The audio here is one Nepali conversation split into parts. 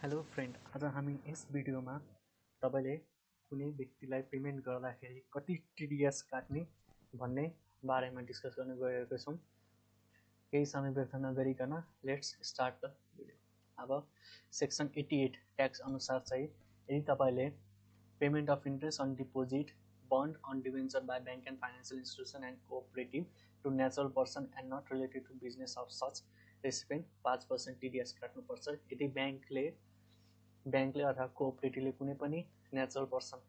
हेलो फ्रेन्ड, आज हामी यस भिडियोमा तपाईले कुनै व्यक्तिलाई पेमेन्ट गर्दाखेरि कति टिडीएस काट्ने भन्ने बारेमा डिस्कस गर्न गइरहेका छौं। केही समय व्यर्थ नगरिकन लेट्स स्टार्ट द भिडियो। अब सेक्सन 88 ट्याक्स अनुसार चाहिँ यदि तपाईले payment of interest on deposit bond on debenture by bank and financial institution and cooperative to natural person and not related to business of such recipient 5% TDS काट्नुपर्छ। यदि ब्याङ्कले अथवा कोअपरेटिभले कुनै पनि नेचुरल पर्सन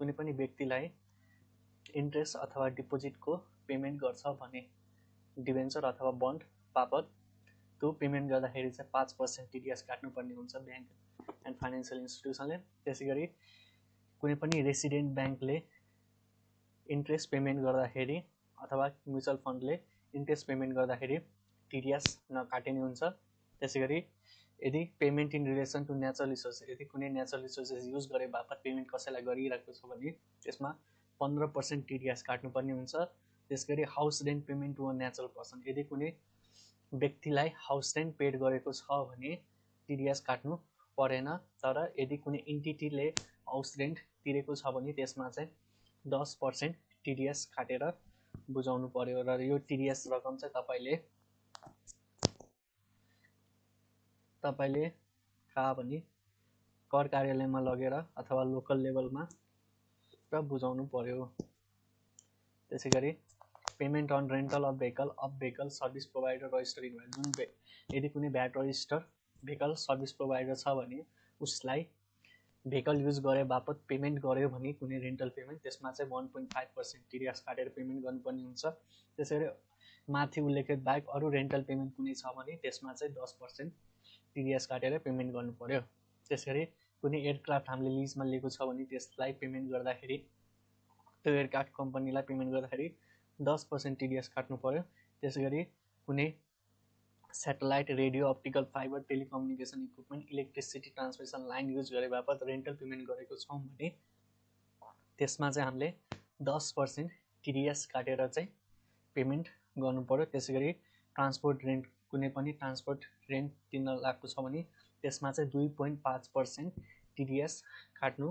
कुनै पनि व्यक्तिलाई इन्ट्रेस्ट अथवा डिपोजिटको पेमेन्ट गर्छ भने डिबेन्चर अथवा बन्ड बापत त्यो पेमेन्ट गर्दाखेरि चाहिँ 5% टिडीएस काट्नुपर्ने हुन्छ ब्याङ्क एन्ड फाइनान्शियल इन्स्टिट्युसनले। त्यसैगरी कुनै पनि रेसिडेन्ट ब्याङ्कले इन्ट्रेस्ट पेमेन्ट गर्दाखेरि अथवा म्युचुअल फन्डले इन्ट्रेस्ट पेमेन्ट गर्दाखेरि टिडीएस नकाटिने हुन्छ। त्यसैगरी यदि payment in relation to natural resources, यदि कुनै नेचुरल रिसोर्सेस युज गरे बापत पेमेन्ट कसैलाई गरिरहेको छ भने त्यसमा 15% टिडीएस काट्नुपर्ने हुन्छ। त्यसगरी house rent payment to a natural person, यदि कुनै व्यक्तिलाई हाउस रेन्ट पेड गरेको छ भने टिडीएस काट्नु परेन। तर यदि कुनै एन्टिटीले हाउस रेन्ट तिरेको छ भने त्यसमा चाहिँ 10% टिडीएस काटेर बुझाउनु पर्यो र यो टिडीएस रकम चाहिँ तपाईले कहाँ भने कर कार्यालयमा लगेर अथवा लोकल लेभलमा र बुझाउनु पर्यो। त्यसैगरी payment on rental of vehicle service provider register in जुन यदि कुनै VAT register vehicle service provider छ भने उसलाई भेहिकल युज गरे बापत पेमेन्ट गर्यो भने कुनै रेन्टल पेमेन्ट त्यसमा चाहिँ 1.5% टिडीएस काटेर पेमेन्ट गर्नुपर्ने हुन्छ। त्यसैगरी माथि उल्लेखित बाहेक अरू रेन्टल पेमेन्ट कुनै छ भने त्यसमा चाहिँ 10% टिडीएस काटेर पेमेन्ट गर्नु पर्यो। त्यसैगरी कुनै एयरक्राफ्ट हामीले लिजमा लिएको छ भने त्यसलाई पेमेन्ट गर्दाखेरि त्यो एयरक्राफ्ट कम्पनीलाई पेमेन्ट गर्दाखेरि 10% टिडीएस काट्नु पर्यो। त्यसैगरी कुनै satellite, radio, optical fibre, telecommunication equipment, electricity transmission line use गरे बापत रेन्टल पेमेन्ट गरेको छौँ भने त्यसमा चाहिँ हामीले 10% टिडीएस काटेर चाहिँ पेमेन्ट गर्नु पर्यो। त्यसैगरी ट्रान्सपोर्ट रेन्ट, कुनै पनि ट्रान्सपोर्ट रेन्ट तिर्न लागेको छ भने त्यसमा चाहिँ 2.5% टिडीएस काट्नु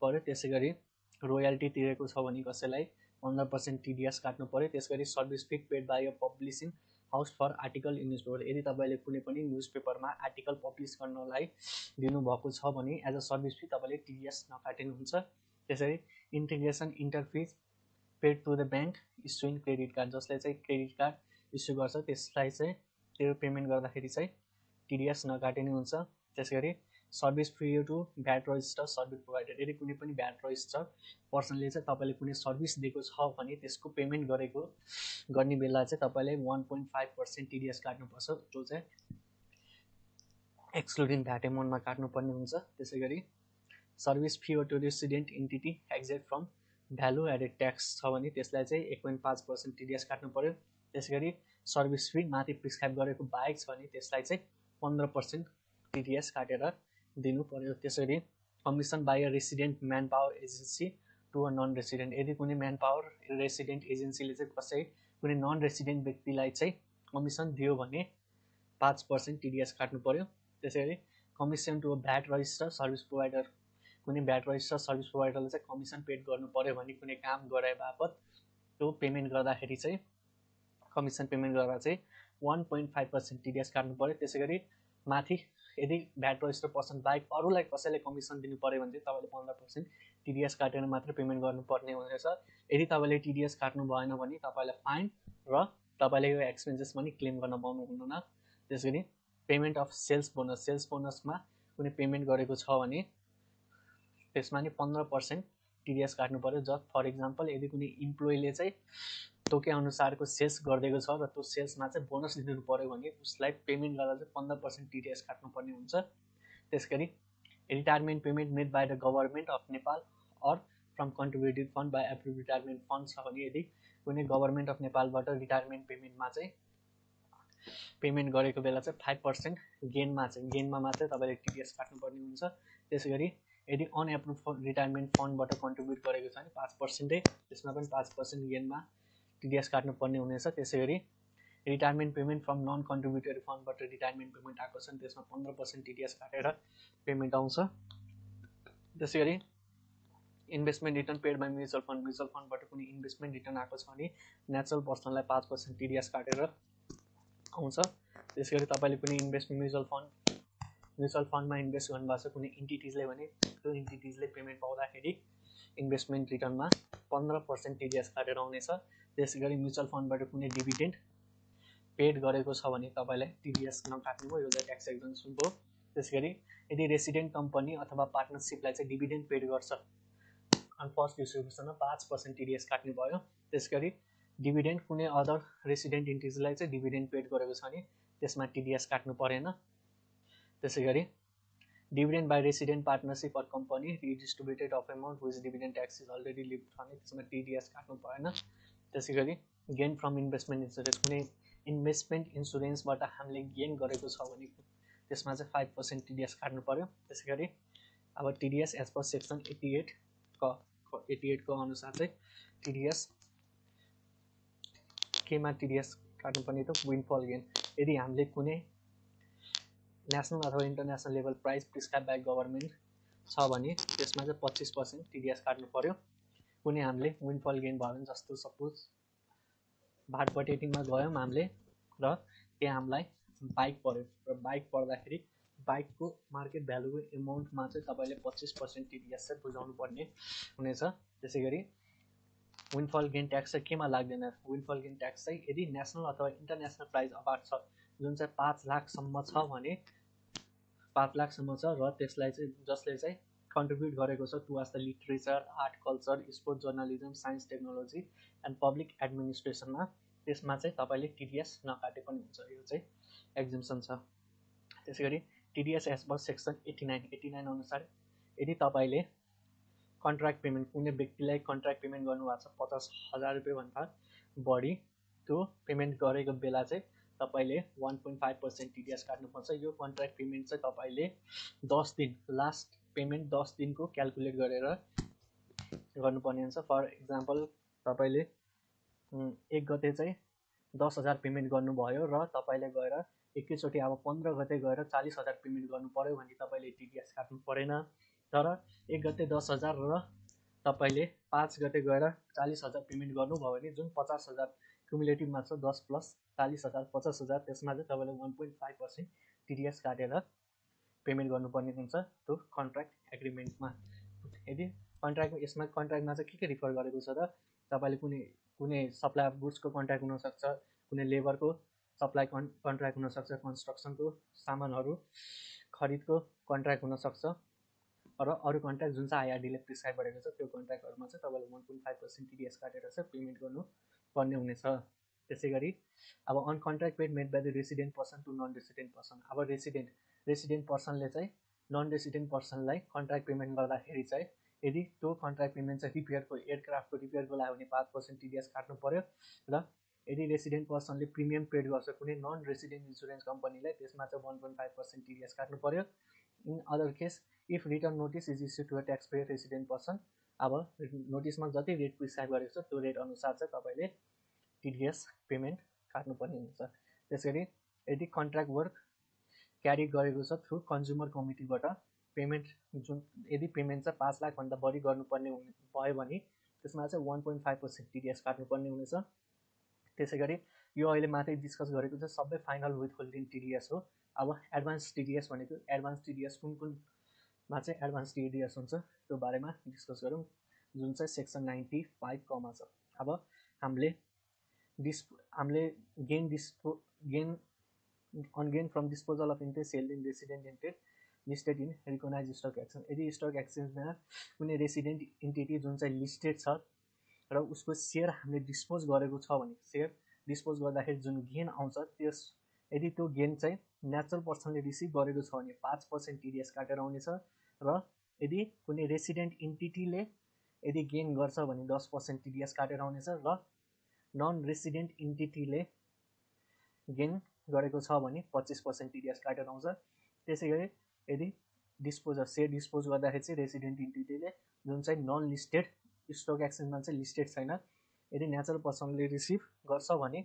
पर्यो। त्यसैगरी रोयल्टी तिरेको छ भने कसैलाई 15% टिडीएस काट्नु पर्यो। त्यसगरी service fee paid by a publishing house for article in newspaper, यदि तपाईँले कुनै पनि न्युजपेपरमा आर्टिकल पब्लिस गर्नलाई दिनुभएको छ भने एज अ सर्भिस फी तपाईँले टिडीएस नकाटिनुहुन्छ। त्यसरी integration interface paid to the bank issuing credit card, जसले चाहिँ क्रेडिट कार्ड इस्यु गर्छ त्यसलाई चाहिँ त्यो पेमेन्ट गर्दाखेरि चाहिँ टिडीएस नकाटिने हुन्छ। त्यसगरी service fee to VAT register service provider, यदि कुनै पनि भ्याट रजिस्टर पर्सनले चाहिँ तपाईँले कुनै सर्भिस दिएको छ भने त्यसको पेमेन्ट गर्ने बेला चाहिँ तपाईँले 1.5% टिडीएस काट्नुपर्छ, जो चाहिँ एक्सक्लुडिङ भ्याट एमाउन्टमा काट्नुपर्ने हुन्छ। त्यसैगरी service fee to resident entity exempt from value added tax छ भने त्यसलाई चाहिँ 1.5% टिडीएस काट्नु पर्यो। त्यसगरी सर्भिस फी माथि प्रिस्क्राइब गरेको बाहेक छ भने त्यसलाई चाहिँ 15% टिडीएस काटेर दिनु पर्यो। त्यसरी commission by a resident manpower agency to a non resident, यदि कुनै म्यान पावर रेसिडेन्ट एजेन्सीले चाहिँ कुनै नन रेसिडेन्ट व्यक्तिलाई चाहिँ कमिसन दियो भने 5% टिडीएस काट्नु पर्यो। त्यसैगरी commission to a VAT register service provider, कुनै भ्याट रजिस्टर सर्भिस प्रोभाइडरले चाहिँ कमिसन पेड गर्नु पर्यो भने कुनै काम गरे बापत त्यो पेमेन्ट गर्दाखेरि चाहिँ कमिसन पेमेन्ट गर्दा चाहिँ 1.5% टिडीएस काट्नु पर्यो। त्यसैगरी माथि यदि भ्याट रजिस्टर पर्सन बाहेक अरूलाई कसैले कमिसन दिनु पर्यो भने चाहिँ तपाईँले 15% टिडीएस काटेर मात्र पेमेन्ट गर्नुपर्ने हुनेछ। यदि तपाईँले टिडीएस काट्नु भएन भने तपाईँलाई फाइन र तपाईँले यो एक्सपेन्सेस पनि क्लेम गर्न पाउनुहुन्न। त्यसगरी पेमेन्ट अफ सेल्स बोनसमा कुनै पेमेन्ट गरेको छ भने त्यसमा नि 15% टिडीएस काट्नु पर्यो। जस्ट फर इक्जाम्पल यदि कुनै इम्प्लोइले चाहिँ तोके अनुसारको सेल्स गरिदिएको छ र त्यो सेल्समा चाहिँ बोनस दिनु पर्यो भने उसलाई पेमेन्ट गर्दा चाहिँ 15% टिडीएस काट्नुपर्ने हुन्छ। त्यसगरी retirement payment made by the government of Nepal or from contributed fund by approve retirement fund छ भने यदि कुनै गभर्मेन्ट अफ नेपालबाट रिटायरमेन्ट पेमेन्टमा चाहिँ पेमेन्ट गरेको बेला चाहिँ 5% गेनमा मात्रै तपाईँले टिडीएस काट्नुपर्ने हुन्छ। त्यसैगरी यदि अनएप्रुभ रिटायरमेन्ट फन्डबाट कन्ट्रिब्युट गरेको छ भने 5%, त्यसमा पनि 5% गेनमा टिडीएस काट्नुपर्ने हुनेछ। त्यसैगरी retirement payment from non contributory फन्डबाट रिटायरमेन्ट पेमेन्ट आएको छ नि त्यसमा 15% टिडिएस काटेर पेमेन्ट आउँछ। त्यसै गरी investment return paid by mutual फन्डबाट कुनै इन्भेस्टमेन्ट रिटर्न आएको छ भने नेचुरल पर्सनलाई 5% टिडिएस काटेर आउँछ। त्यसै गरी तपाईँले कुनै म्युचुअल फन्डमा इन्भेस्ट गर्नुभएको छ कुनै इन्टिटिजले भने त्यो इन्टिटिजले पेमेन्ट पाउँदाखेरि इन्भेस्टमेन्ट रिटर्नमा 15% टिडिएस काटेर आउनेछ। त्यसै गरी म्युचुअल फन्डबाट कुनै डिभिडेन्ड पेड गरेको छ भने तपाईँलाई टिडिएस नकाट्नु भयो, यो चाहिँ ट्याक्स एक्जम्पसन भयो। त्यसै गरी यदि रेसिडेन्ट कम्पनी अथवा पार्टनरसिपलाई चाहिँ डिभिडेन्ड पेड गर्छ अनि फर्स्ट डिस्ट्रिब्युसनमा 5% टिडिएस काट्नु भयो। त्यसै गरी डिभिडेन्ड कुनै अदर रेसिडेन्ट इन्टिटीलाई चाहिँ डिभिडेन्ड पेड गरेको छ भने त्यसमा टिडिएस काट्नु परेन। त्यसै गरी dividend by resident partnership or company redistributed of amount which dividend tax is already levied भने त्यसमा टिडिएस काट्नु परेन। त्यसै गरी गेन फ्रम इन्भेस्टमेन्ट इन्सुरेन्स कुनै इन्भेस्टमेन्ट इन्सुरेन्सबाट हामीले गेन गरेको छ भने त्यसमा चाहिँ 5% टिडिएस काट्नु पर्यो। त्यसै गरी अब टिडिएस एज पर सेक्सन 88 को अनुसार चाहिँ टिडिएस केमा टिडिएस काट्नुपर्ने त विन्डफल गेन। यदि हामीले कुनै नेसनल अथवा international level price prescribe by government छ भने त्यसमा चाहिँ 25% टिडिएस काट्नु पर्यो। कुनै हामीले विन्डफल गेन भयो भने जस्तो सपोज भाट बटेटिङमा गयौँ हामीले र त्यहाँ हामीलाई बाइक पर्यो र बाइक पर्दाखेरि बाइकको मार्केट भ्यालुको एमाउन्टमा चाहिँ तपाईँले 25% टिडिएस चाहिँ बुझाउनु पर्ने हुनेछ। त्यसै गरी विन्डफल गेन ट्याक्स चाहिँ केमा लाग्दैन, विन्डफल गेन ट्याक्स चाहिँ यदि नेसनल अथवा इन्टरनेसनल प्राइज अवार्ड छ जुन चाहिँ 5 लाखसम्म छ भने 5 लाखसम्म छ र त्यसलाई चाहिँ जसले चाहिँ कन्ट्रिब्युट गरेको छ towards the literature, art, culture, sport, journalism, science, technology and public एडमिनिस्ट्रेसनमा त्यसमा चाहिँ तपाईँले टिडिएस नकाटे पनि हुन्छ, यो चाहिँ एक्जम्पसन छ। त्यसै गरी टिडिएस एज पर सेक्सन 89 अनुसार यदि तपाईँले कन्ट्र्याक्ट पेमेन्ट कुनै व्यक्तिलाई कन्ट्र्याक्ट पेमेन्ट गर्नुभएको छ 50,000 रुपियाँभन्दा बढी, त्यो पेमेन्ट गरेको बेला चाहिँ तपाईँले 1.5% टिडिएस काट्नुपर्छ। यो कन्ट्र्याक्ट पेमेन्ट चाहिँ तपाईँले 10 दिन लास्ट पेमेन्ट 10 दिनको क्यालकुलेट गरेर गर्नुपर्ने हुन्छ। फर इक्जाम्पल तपाईँले 1 गते चाहिँ 10,000 पेमेन्ट गर्नुभयो र तपाईँले गएर एकैचोटि अब 15 गते गएर 40,000 पेमेन्ट गर्नु पर्यो भने तपाईँले टिडिएस काट्नु परेन। तर 1 गते 10,000 र तपाईँले 5 गते गएर 40,000 पेमेन्ट गर्नुभयो भने जुन 50,000 क्युमुलेटिभमा छ 10 प्लस 40,000 50,000 त्यसमा चाहिँ तपाईँले 1.5% टिडिएस काटेर पेमेन्ट गर्नुपर्ने हुन्छ त्यो कन्ट्र्याक्ट एग्रिमेन्टमा। यदि यसमा कन्ट्र्याक्टमा चाहिँ के रिफर गरेको छ त तपाईँले कुनै सप्लाई अफ गुड्सको कन्ट्र्याक्ट हुनसक्छ, कुनै लेबरको सप्लाई कन्ट्र्याक्ट हुनसक्छ, कन्स्ट्रक्सनको सामानहरू खरिदको कन्ट्र्याक्ट हुनसक्छ र अरू कन्ट्र्याक्ट जुन चाहिँ आइआरडीले प्रिस्क्राइब गरेको छ त्यो कन्ट्र्याक्टहरूमा चाहिँ तपाईँले 1.5% टिडिएस काटेर चाहिँ पेमेन्ट गर्नुपर्ने हुनेछ। त्यसै गरी अब on contract paid made by the resident person to non resident person. अब रेसिडेन्ट पर्सनले चाहिँ नन रेसिडेन्ट पर्सनलाई कन्ट्र्याक्ट पेमेन्ट गर्दाखेरि चाहिँ यदि त्यो कन्ट्र्याक्ट पेमेन्ट चाहिँ रिपेयरको एयरक्राफ्टको रिपेयरको लाग्यो भने 5% टिडिएस काट्नु पर्यो र यदि रेसिडेन्ट पर्सनले प्रिमियम पेड गर्छ कुनै नन रेसिडेन्ट इन्सुरेन्स कम्पनीलाई त्यसमा चाहिँ 1.5% टिडिएस काट्नु पर्यो। In other case if return notice is issue to a taxpayer resident person, अब नोटिसमा जति रेट प्रिस्क्राइब गरेको छ त्यो रेट अनुसार चाहिँ तपाईँले टिडिएस पेमेन्ट काट्नुपर्ने हुन्छ। त्यसैगरी यदि कन्ट्र्याक्ट वर्क क्यारी गरेको छ थ्रु कन्ज्युमर कमिटीबाट पेमेन्ट जुन यदि पेमेन्ट चाहिँ 5 लाखभन्दा बढी गर्नुपर्ने भयो भने त्यसमा चाहिँ 1.5% टिडिएस काट्नुपर्ने हुनेछ। त्यसैगरी यो अहिले माथि डिस्कस गरेको चाहिँ सबै फाइनल विथहोल्डिङ टिडिएस हो। अब एडभान्स टिडिएस भनेको एडभान्स टिडिएस कुनमा चाहिँ एडभान्स टिडिएस हुन्छ त्यो बारेमा डिस्कस गरौँ जुन चाहिँ सेक्सन 95 कमा छ। अब हामीले gain from disposal of interest held in resident entity listed in recognise stock exchange. यदि स्टक एक्सचेन्जमा कुनै रेसिडेन्ट इन्टिटी जुन चाहिँ लिस्टेड छ र उसको सेयर हामीले डिस्पोज गरेको छ भने सेयर डिस्पोज गर्दाखेरि जुन गेन आउँछ त्यस यदि त्यो गेन चाहिँ नेचुरल पर्सनले रिसिभ गरेको छ भने 5% टिडिएस काटेर आउनेछ र यदि कुनै रेसिडेन्ट इन्टिटीले यदि गेन गर्छ भने 10% टिडिएस काटेर आउनेछ र नन रेसिडेन्ट इन्टिटीले गेन गरेको छ भने 25% टिडिएस काटेर आउँछ। त्यसैगरी यदि सेयर डिस्पोज गर्दाखेरि चाहिँ रेसिडेन्ट इन्टिटीले जुन चाहिँ नन लिस्टेड स्टक एक्सचेन्जमा चाहिँ लिस्टेड छैन यदि नेचुरल पर्सनले रिसिभ गर्छ भने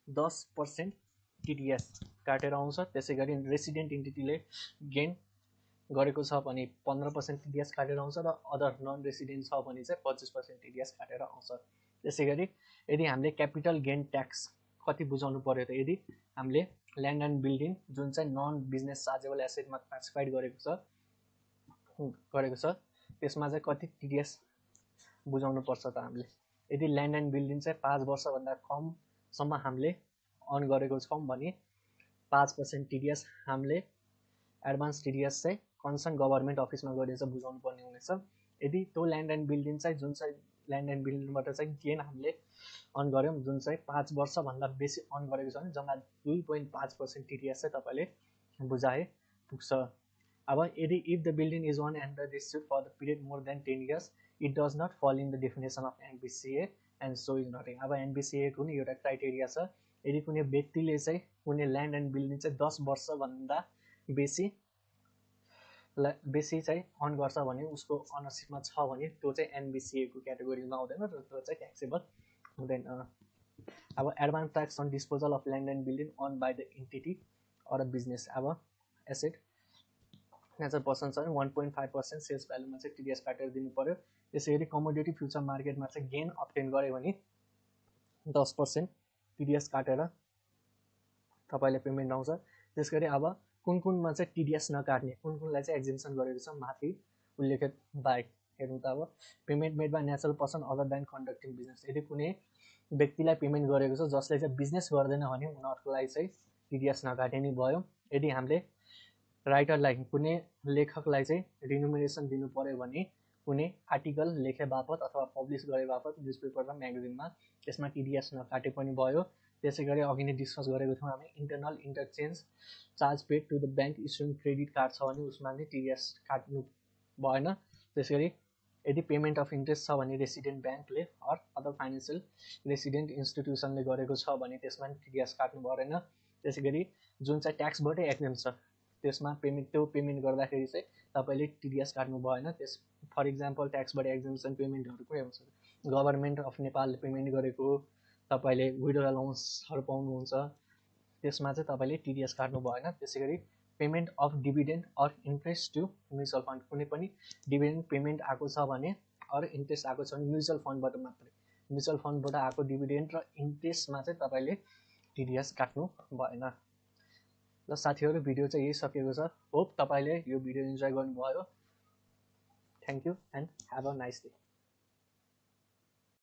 10% टिडिएस काटेर आउँछ। त्यसै गरी रेसिडेन्ट इन्टिटीले गेन गरेको छ भने 15% टिडिएस काटेर आउँछ र अदर नन रेसिडेन्ट छ भने चाहिँ 25% टिडिएस काटेर आउँछ। त्यसै गरी यदि हामीले क्यापिटल गेन ट्याक्स कति बुझाउनु पर्यो त, यदि हामीले ल्यान्ड एन्ड बिल्डिङ जुन चाहिँ नन बिजनेस चार्जेबल एसेटमा क्लासिफाइड गरेको छ त्यसमा चाहिँ कति टिडिएस बुझाउनु पर्छ त हामीले। यदि ल्यान्ड एन्ड बिल्डिङ चाहिँ 5 वर्षभन्दा कमसम्म हामीले अन गरेको छौँ भने 5% टिडिएस हामीले एडभान्स टिडिएस चाहिँ कन्सर्न गभर्मेन्ट अफिसमा गएर चाहिँ बुझाउनु पर्ने हुनेछ। यदि त्यो ल्यान्ड एन्ड बिल्डिङ चाहिँ जुन चाहिँ ल्यान्ड एन्ड बिल्डिङबाट चाहिँ गेन हामीले अन गऱ्यौँ जुन चाहिँ 5 वर्षभन्दा बेसी अन गरेको छ भने जम्मा 2.5% टिडिएस चाहिँ तपाईँले बुझाए पुग्छ। अब यदि if the building is on and distribute for the period more than 10 years it does not fall in the definition of NBCA and so is nothing. अब एनबिसिएको नि एउटा क्राइटेरिया छ, यदि कुनै व्यक्तिले चाहिँ कुनै ल्यान्ड एन्ड बिल्डिङ चाहिँ 10 वर्षभन्दा बेसी चाहिँ अन गर्छ भने उसको अनरसिपमा छ भने त्यो चाहिँ एनबिसिएको क्याटेगोरीमा आउँदैन र त्यो चाहिँ ट्याक्सेबल हुँदैन। अब advance tax on disposal of land and building on by the entity or business. अब एसेट नेचर पर्सन छ 1.5% सेल्स भ्यालुमा चाहिँ टिडिएस काटेर दिनु पर्यो। त्यसै गरी कमोडिटी फ्युचर मार्केटमा चाहिँ गेन अब्टेन गऱ्यो भने 10% टिडिएस काटेर तपाईँले पेमेन्ट आउँछ। त्यस गरी अब कुनमा चाहिँ टिडिएस नकाट्ने, कुनलाई चाहिँ एक्जिम्सन गरेको छ माथि उल्लेखित बाहेक हेर्नु त। अब payment made by natural person other than conducting business, यदि कुनै व्यक्तिलाई पेमेन्ट गरेको छ जसले चाहिँ बिजनेस गर्दैन भने उनीहरूलाई चाहिँ टिडिएस नकाट्ने भयो। यदि हामीले राइटरलाई कुनै लेखकलाई चाहिँ रिन्युमरेसन दिनु पर्यो भने कुनै आर्टिकल लेखे बापत अथवा पब्लिस गरे बापत न्युजपेपर र म्यागजिनमा त्यसमा टिडिएस नकाटे पनि भयो। त्यसै गरी अघि नै डिस्कस गरेको थियौँ हामी internal interchange charge paid to the bank issuing credit card छ भने उसमा नै टिडिएस काट्नु भएन। त्यसै गरी यदि पेमेन्ट अफ इन्ट्रेस्ट छ भने रेसिडेन्ट ब्याङ्कले अर अदर फाइनेन्सियल रेसिडेन्ट इन्स्टिट्युसनले गरेको छ भने त्यसमा टिडिएस काट्नु भएन। त्यसै गरी जुन चाहिँ ट्याक्सबाटै एक्जेम्ट छ त्यसमा त्यो पेमेन्ट गर्दाखेरि चाहिँ तपाईँले टिडिएस काट्नु भएन। त्यस फर इक्जाम्पल ट्याक्सबाट एक्जेम्सन पेमेन्टहरू कुनै हुन्छ, गभर्मेन्ट अफ नेपालले पेमेन्ट गरेको तपाईँले विडो अलाउन्सहरू पाउनुहुन्छ, त्यसमा चाहिँ तपाईँले टिडिएस काट्नु भएन। त्यसै गरी payment of dividend or interest to mutual fund, कुनै पनि डिभिडेन्ड पेमेन्ट आएको छ भने अरू इन्ट्रेस्ट आएको छ भने म्युचुअल फन्डबाट मात्रै, म्युचुअल फन्डबाट आएको डिभिडेन्ड र इन्ट्रेस्टमा चाहिँ तपाईँले टिडिएस काट्नु भएन। ल साथीहरू, भिडियो चाहिँ यही सकेको छ। होप तपाईँले यो भिडियो इन्जोय गर्नुभयो। Thank you and have a nice day.